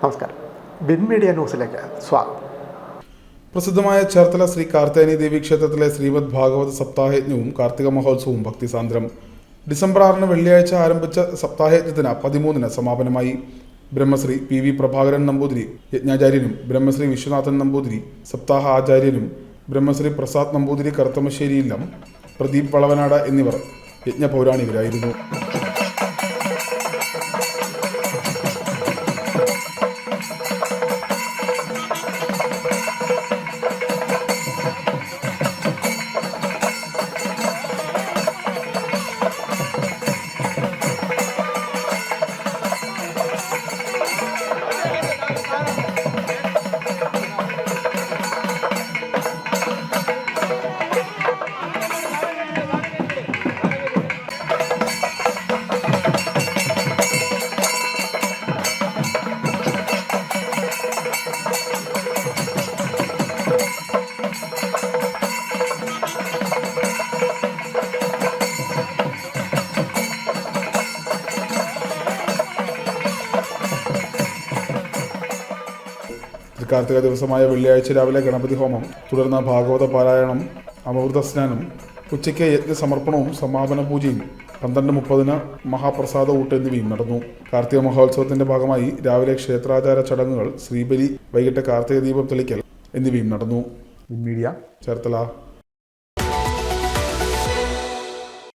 നമസ്കാരം. Win media ന്യൂസിലേക്ക് സ്വാഗതം. പ്രസിദ്ധമായ ചേർത്തല ശ്രീ കാർത്യായനി ദേവി ക്ഷേത്രത്തിലെ ശ്രീമദ് ഭാഗവത സപ്താഹയജ്ഞവും കാർത്തിക മഹോത്സവവും ഭക്തിസാന്ദ്രം. ഡിസംബർ 6 വെള്ളിയാഴ്ച ആരംഭിച്ച സപ്താഹയജ്ഞത്തിന് 13 സമാപനമായി. ബ്രഹ്മശ്രീ പി വി പ്രഭാകരൻ നമ്പൂതിരി യജ്ഞാചാര്യനും വിശ്രീ വിശ്വനാഥൻ നമ്പൂതിരി സപ്താഹ ആചാര്യനും ബ്രഹ്മശ്രീ പ്രസാദ് നമ്പൂതിരി കറുത്തമശ്ശേരിയിലും പ്രദീപ് വളവനാട് എന്നിവർ യജ്ഞപൗരാണികരായിരുന്നു. കാർത്തിക ദിവസമായ വെള്ളിയാഴ്ച രാവിലെ ഗണപതി ഹോമം, തുടർന്ന് ഭാഗവത പാരായണം, അമൃത സ്നാനം, ഉച്ചയ്ക്ക് യജ്ഞസമർപ്പണവും സമാപന പൂജയും 12:30 മഹാപ്രസാദ ഊട്ട് എന്നിവയും നടന്നു. കാർത്തിക മഹോത്സവത്തിന്റെ ഭാഗമായി രാവിലെ ക്ഷേത്രാചാര ചടങ്ങുകൾ, ശ്രീബലി, വൈകിട്ട് കാർത്തിക ദീപം തെളിക്കൽ എന്നിവയും നടന്നു. മീഡിയ ചേർത്തല.